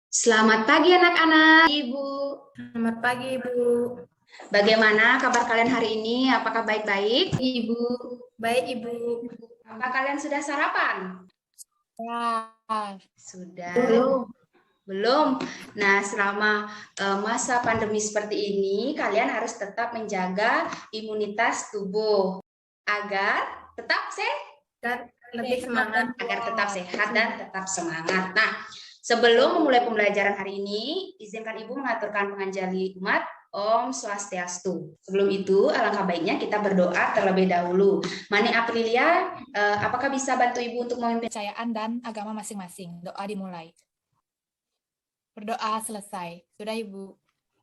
Selamat pagi anak-anak, Ibu. Selamat pagi, Ibu. Bagaimana kabar kalian hari ini? Apakah baik-baik, Ibu? Baik, Ibu. Apa kalian sudah sarapan? Ya. Sudah. Belum. Belum. Nah, selama masa pandemi seperti ini, kalian harus tetap menjaga imunitas tubuh agar tetap sehat. Dan lebih semangat. Agar tetap sehat dan tetap semangat. Nah, sebelum memulai pembelajaran hari ini, izinkan Ibu mengaturkan penganjali umat Om Swastiastu. Sebelum itu, alangkah baiknya kita berdoa terlebih dahulu. Mani Aprilia, apakah bisa bantu Ibu untuk memimpin Kepercayaan dan agama masing-masing. Doa dimulai. Berdoa selesai. Sudah, Ibu.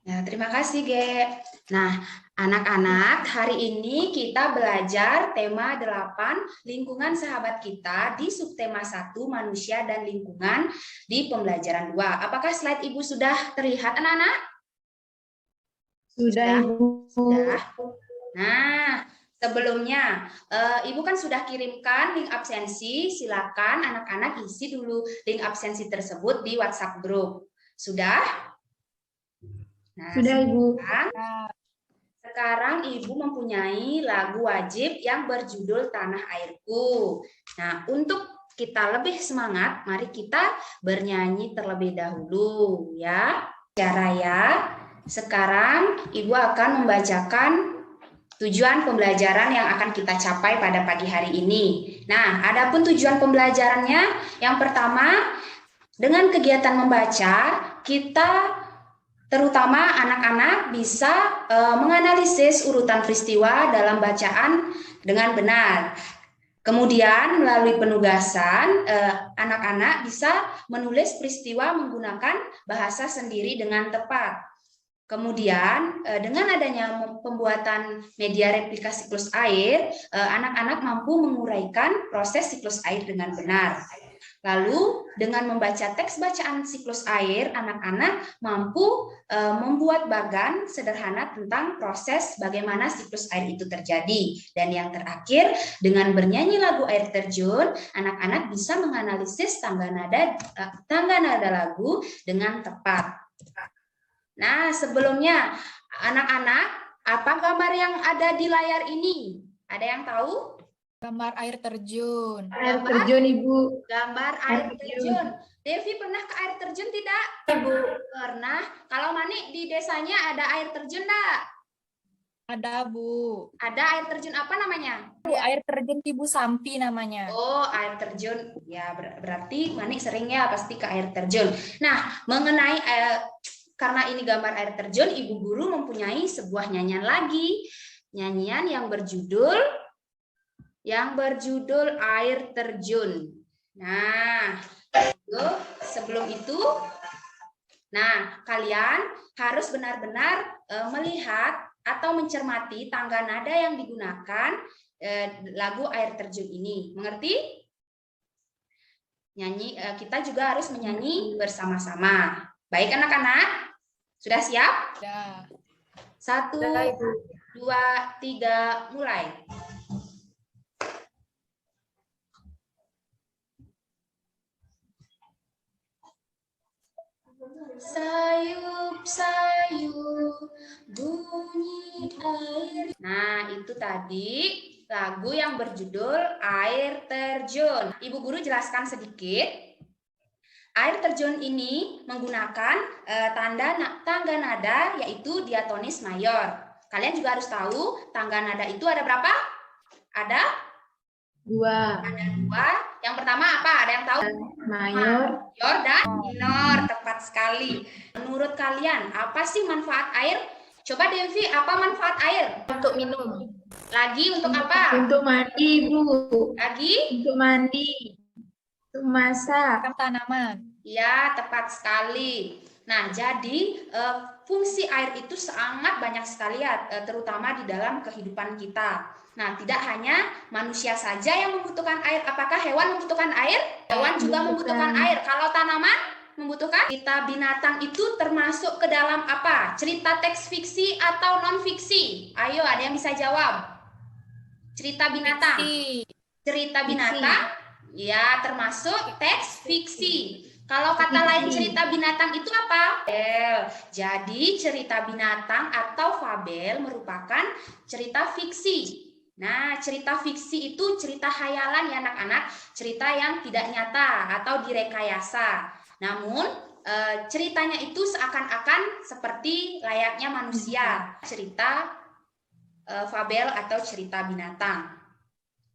Nah, terima kasih, Ge. Nah, anak-anak, hari ini kita belajar tema 8, lingkungan sahabat kita di subtema 1, manusia dan lingkungan di pembelajaran 2. Apakah slide Ibu sudah terlihat, anak-anak? Sudah, Ibu. Sudah. Nah, sebelumnya, Ibu kan sudah kirimkan link absensi, silakan anak-anak isi dulu link absensi tersebut di WhatsApp group. Sudah? Nah, Sudah, Ibu. Sekarang Ibu mempunyai lagu wajib yang berjudul Tanah Airku. Nah, untuk kita lebih semangat, mari kita bernyanyi terlebih dahulu ya. Cara ya. Sekarang Ibu akan membacakan tujuan pembelajaran yang akan kita capai pada pagi hari ini. Nah, adapun tujuan pembelajarannya, yang pertama, dengan kegiatan membaca, kita terutama anak-anak bisa menganalisis urutan peristiwa dalam bacaan dengan benar. Kemudian melalui penugasan, anak-anak bisa menulis peristiwa menggunakan bahasa sendiri dengan tepat. Kemudian dengan adanya pembuatan media replika siklus air, anak-anak mampu menguraikan proses siklus air dengan benar. Lalu dengan membaca teks bacaan siklus air, anak-anak mampu membuat bagan sederhana tentang proses bagaimana siklus air itu terjadi. Dan yang terakhir, dengan bernyanyi lagu air terjun, anak-anak bisa menganalisis tangga nada lagu dengan tepat. Nah, sebelumnya anak-anak, apa gambar yang ada di layar ini? Ada yang tahu? Gambar air terjun. Air terjun, Ibu. Gambar air terjun. Devi pernah ke air terjun tidak? Ibu. Pernah. Kalau Mani di desanya ada air terjun enggak? Ada, Bu. Ada air terjun apa namanya? Bu, air terjun Ibu Sampi namanya. Oh, air terjun. Ya, berarti Mani sering ya pasti ke air terjun. Nah, mengenai karena ini gambar air terjun, Ibu Guru mempunyai sebuah nyanyian lagi. Nyanyian yang berjudul air terjun. Nah, sebelum itu, kalian harus benar-benar melihat atau mencermati tangga nada yang digunakan lagu air terjun ini. Mengerti? Kita juga harus menyanyi bersama-sama. Baik anak-anak? Sudah siap? Sudah. 1, 2, 3, mulai. Sayup-sayup bunyi air. Nah, itu tadi lagu yang berjudul Air Terjun. Ibu Guru jelaskan sedikit. Air terjun ini menggunakan tangga nada yaitu diatonis mayor. Kalian juga harus tahu tangga nada itu ada berapa? Ada 2. Ada 2. Yang pertama apa? Ada yang tahu? Mayor dan minor. Tepat sekali. Menurut kalian, apa sih manfaat air? Coba Devi, apa manfaat air? Untuk minum. Lagi untuk apa? Untuk mandi, Bu. Lagi? Untuk mandi. Untuk masak. Tanaman. Ya, tepat sekali. Nah, jadi fungsi air itu sangat banyak sekali ya, terutama di dalam kehidupan kita. Nah, tidak hanya manusia saja yang membutuhkan air. Apakah hewan membutuhkan air? Hewan juga membutuhkan air. Kalau tanaman membutuhkan? Cerita binatang itu termasuk ke dalam apa? Cerita teks fiksi atau non-fiksi? Ayo, ada yang bisa jawab. Cerita binatang. Fiksi. Cerita binatang? Ya, termasuk teks fiksi. Kalau kata lain Fiksi. cerita binatang itu apa? Fabel. Jadi cerita binatang atau fabel merupakan cerita fiksi. Nah, cerita fiksi itu cerita khayalan ya anak-anak, cerita yang tidak nyata atau direkayasa. Namun ceritanya itu seakan-akan seperti layaknya manusia. Cerita fabel atau cerita binatang.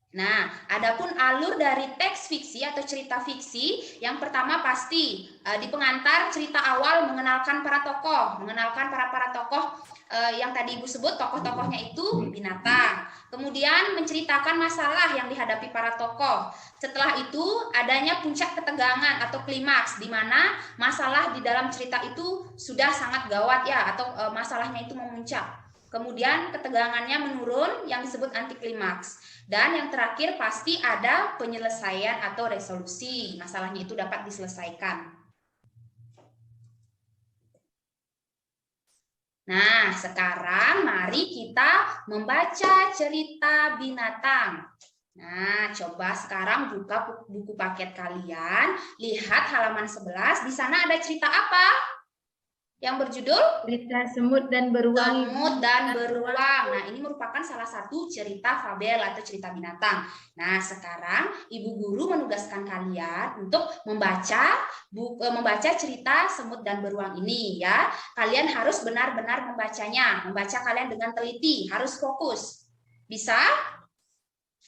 Nah, adapun alur dari teks fiksi atau cerita fiksi, yang pertama pasti di pengantar cerita awal mengenalkan para tokoh, para tokoh yang tadi Ibu sebut tokoh-tokohnya itu binatang. Kemudian menceritakan masalah yang dihadapi para tokoh. Setelah itu adanya puncak ketegangan atau klimaks di mana masalah di dalam cerita itu sudah sangat gawat ya atau masalahnya itu memuncak. Kemudian ketegangannya menurun yang disebut anti klimaks. Dan yang terakhir pasti ada penyelesaian atau resolusi. Masalahnya itu dapat diselesaikan. Nah, sekarang mari kita membaca cerita binatang. Nah, coba sekarang buka buku paket kalian. Lihat halaman 11. Di sana ada cerita apa? Yang berjudul Cerita semut dan beruang. Semut dan beruang. Nah, ini merupakan salah satu cerita fabel atau cerita binatang. Nah, sekarang Ibu Guru menugaskan kalian untuk membaca cerita semut dan beruang ini ya. Kalian harus benar-benar membacanya. Membaca kalian dengan teliti, harus fokus. Bisa?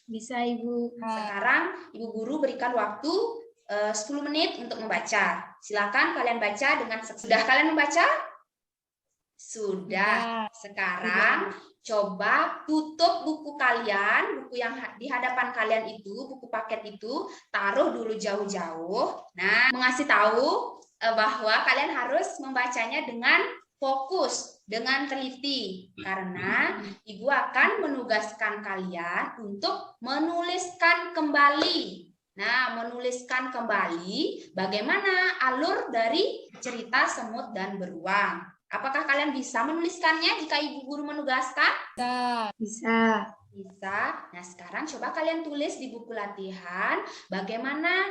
Bisa, Ibu. Sekarang Ibu Guru berikan waktu 10 menit untuk membaca. Silakan kalian baca dengan sudah kalian membaca? Sudah. Sekarang coba tutup buku kalian, buku yang di hadapan kalian itu, buku paket itu, taruh dulu jauh-jauh. Nah, mengasih tahu bahwa kalian harus membacanya dengan fokus, dengan teliti. Karena Ibu akan menugaskan kalian untuk menuliskan kembali. Nah, menuliskan kembali bagaimana alur dari cerita semut dan beruang. Apakah kalian bisa menuliskannya jika Ibu Guru menugaskan? Bisa. Bisa. Nah, sekarang coba kalian tulis di buku latihan bagaimana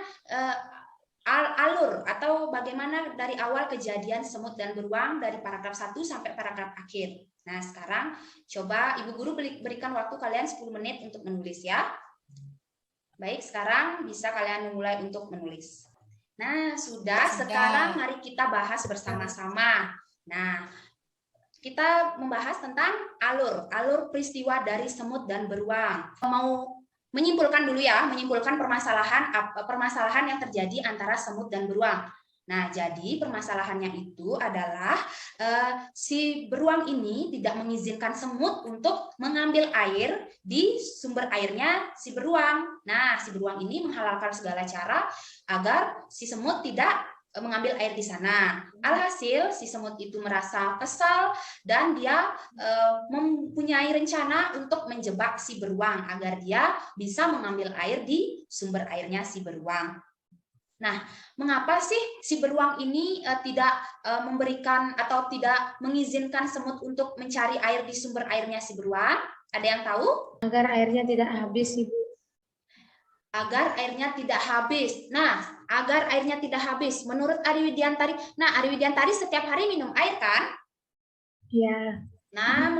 alur atau bagaimana dari awal kejadian semut dan beruang dari paragraf 1 sampai paragraf akhir. Nah, sekarang coba Ibu Guru berikan waktu kalian 10 menit untuk menulis ya. Baik, sekarang bisa kalian mulai untuk menulis. Nah, sudah. Sekarang mari kita bahas bersama-sama. Nah, kita membahas tentang alur peristiwa dari semut dan beruang. Mau menyimpulkan dulu ya, menyimpulkan permasalahan yang terjadi antara semut dan beruang. Nah, jadi permasalahannya itu adalah si beruang ini tidak mengizinkan semut untuk mengambil air di sumber airnya si beruang. Nah, si beruang ini menghalalkan segala cara agar si semut tidak mengambil air di sana. Alhasil si semut itu merasa kesal dan dia mempunyai rencana untuk menjebak si beruang agar dia bisa mengambil air di sumber airnya si beruang. Nah, mengapa sih si beruang ini tidak memberikan atau tidak mengizinkan semut untuk mencari air di sumber airnya si beruang? Ada yang tahu? Agar airnya tidak habis, Ibu. Agar airnya tidak habis. Nah, agar airnya tidak habis. Menurut Ari Widiantari, Ari Widiantari setiap hari minum air kan? Iya. Nah,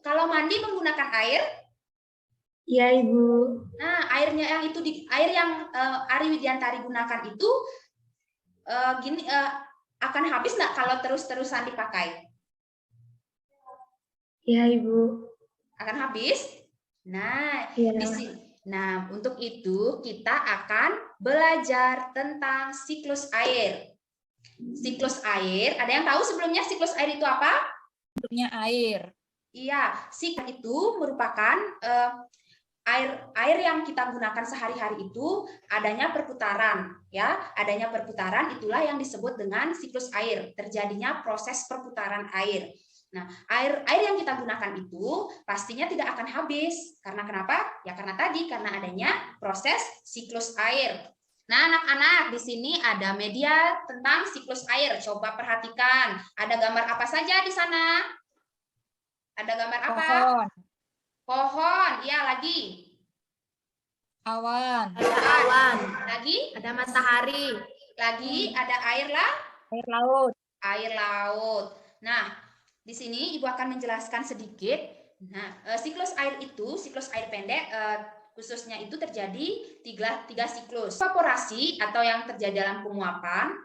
kalau mandi menggunakan air? Iya, Ibu. Nah, air yang Ari Widiantari gunakan itu akan habis nggak kalau terus-terusan dipakai? Iya, Ibu. Akan habis? Nah, Iya. di sini. Nah, untuk itu kita akan belajar tentang siklus air. Siklus air, ada yang tahu sebelumnya siklus air itu apa? Sebelumnya air. Iya, siklus itu merupakan air yang kita gunakan sehari-hari itu adanya perputaran, ya. Adanya perputaran itulah yang disebut dengan siklus air, terjadinya proses perputaran air. Nah, air yang kita gunakan itu pastinya tidak akan habis. Karena kenapa? Ya karena adanya proses siklus air. Nah, anak-anak, di sini ada media tentang siklus air. Coba perhatikan, ada gambar apa saja di sana? Ada gambar apa? Pohon. Pohon, iya lagi. Awan. Ada awan. Lagi? Ada matahari. Lagi ada air lah. Air laut. Air laut. Nah, di sini Ibu akan menjelaskan sedikit. Nah, siklus air pendek, khususnya itu terjadi tiga siklus. Evaporasi atau yang terjadi dalam penguapan,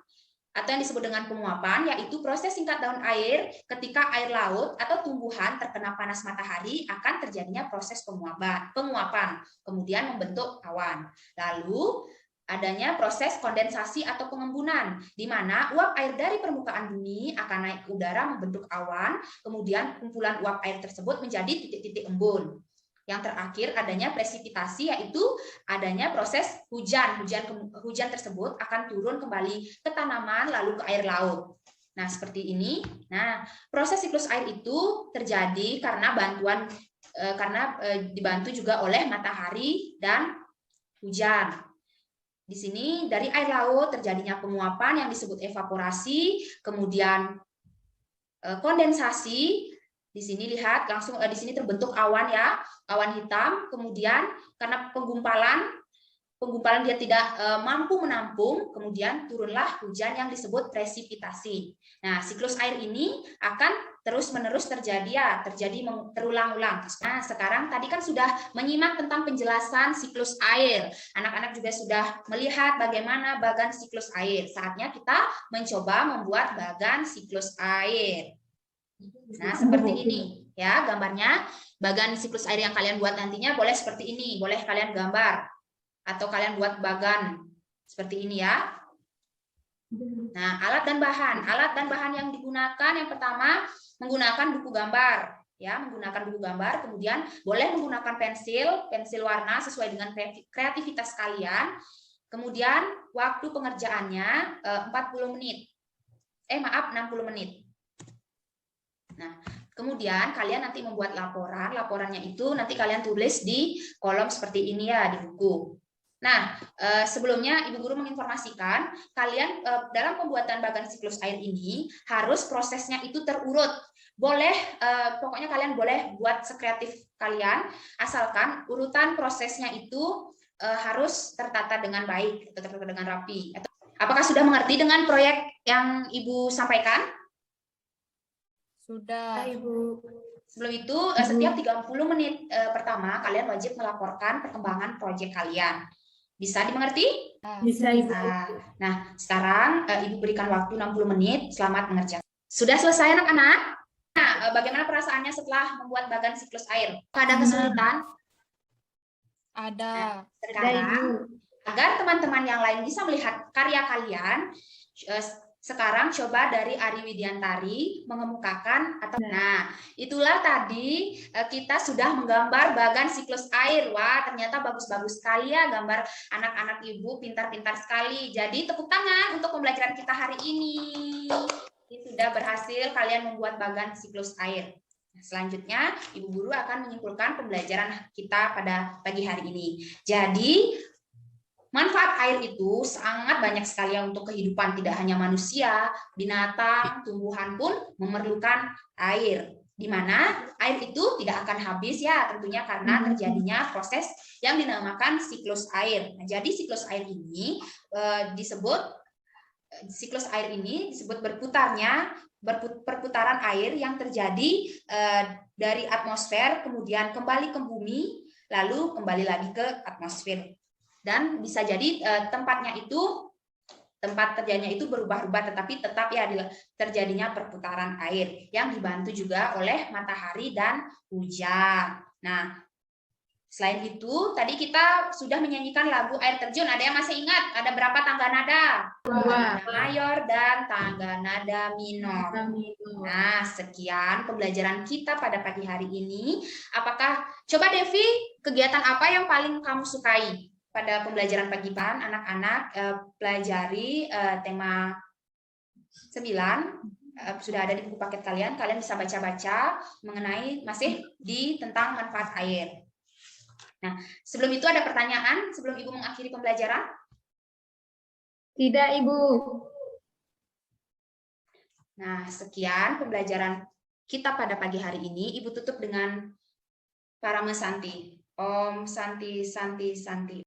atau yang disebut dengan penguapan, yaitu proses singkat daun air ketika air laut atau tumbuhan terkena panas matahari akan terjadinya proses penguapan, kemudian membentuk awan. Lalu adanya proses kondensasi atau pengembunan, di mana uap air dari permukaan bumi akan naik ke udara membentuk awan, kemudian kumpulan uap air tersebut menjadi titik-titik embun. Yang terakhir adanya presipitasi, yaitu adanya proses hujan. Hujan tersebut akan turun kembali ke tanaman lalu ke air laut. Nah, seperti ini. Nah, proses siklus air itu terjadi karena dibantu juga oleh matahari dan hujan. Di sini dari air laut terjadinya penguapan yang disebut evaporasi, kemudian kondensasi. Di sini lihat langsung di sini terbentuk awan ya, awan hitam. Kemudian karena penggumpalan dia tidak mampu menampung, kemudian turunlah hujan yang disebut presipitasi. Nah, siklus air ini akan terus-menerus terjadi terulang-ulang. Nah, sekarang tadi kan sudah menyimak tentang penjelasan siklus air. Anak-anak juga sudah melihat bagaimana bagan siklus air. Saatnya kita mencoba membuat bagan siklus air. Nah, seperti ini ya gambarnya. Bagan siklus air yang kalian buat nantinya boleh seperti ini, boleh kalian gambar atau kalian buat bagan seperti ini ya. Nah, alat dan bahan yang digunakan yang pertama menggunakan buku gambar ya, kemudian boleh menggunakan pensil warna sesuai dengan kreativitas kalian. Kemudian waktu pengerjaannya 60 menit. 60 menit. Nah, kemudian kalian nanti membuat laporannya itu nanti kalian tulis di kolom seperti ini ya di buku. Nah, sebelumnya Ibu Guru menginformasikan kalian dalam pembuatan bagan siklus air ini harus prosesnya itu terurut. Boleh, pokoknya kalian boleh buat sekreatif kalian, asalkan urutan prosesnya itu harus tertata dengan baik, tertata dengan rapi. Apakah sudah mengerti dengan proyek yang Ibu sampaikan? Sudah. Ibu. Sebelum itu, setiap 30 menit pertama kalian wajib melaporkan perkembangan proyek kalian. Bisa dimengerti? Bisa, Ibu. Nah, sekarang Ibu berikan waktu 60 menit. Selamat mengerjakan. Sudah selesai anak-anak? Nah, bagaimana perasaannya setelah membuat bagan siklus air? Ada kesulitan? Ada. Nah, sekarang, agar teman-teman yang lain bisa melihat karya kalian, sekarang coba dari Ari Widiantari mengemukakan nah, itulah tadi kita sudah menggambar bagan siklus air. Wah, ternyata bagus-bagus sekali ya gambar anak-anak Ibu, pintar-pintar sekali. Jadi tepuk tangan untuk pembelajaran kita hari ini. Ini sudah berhasil kalian membuat bagan siklus air. Nah, selanjutnya Ibu Guru akan menyimpulkan pembelajaran kita pada pagi hari ini. Jadi manfaat air itu sangat banyak sekali untuk kehidupan, tidak hanya manusia, binatang, tumbuhan pun memerlukan air. Di mana air itu tidak akan habis ya, tentunya karena terjadinya proses yang dinamakan siklus air. Nah, jadi siklus air ini disebut perputaran air yang terjadi dari atmosfer, kemudian kembali ke bumi, lalu kembali lagi ke atmosfer. Dan bisa jadi tempat terjadinya itu berubah-ubah, tetapi tetap ya terjadinya perputaran air yang dibantu juga oleh matahari dan hujan. Nah, selain itu tadi kita sudah menyanyikan lagu air terjun. Ada yang masih ingat? Ada berapa tangga nada? Tangga mayor dan tangga nada minor. Nah, sekian pembelajaran kita pada pagi hari ini. Apakah coba Devi, kegiatan apa yang paling kamu sukai? Pada pembelajaran pagi anak-anak pelajari tema 9 sudah ada di buku paket kalian bisa baca-baca mengenai masih di tentang manfaat air. Nah, sebelum itu ada pertanyaan sebelum Ibu mengakhiri pembelajaran? Tidak, Ibu. Nah, sekian pembelajaran kita pada pagi hari ini. Ibu tutup dengan Parama Santi. Om Santi Santi Santi.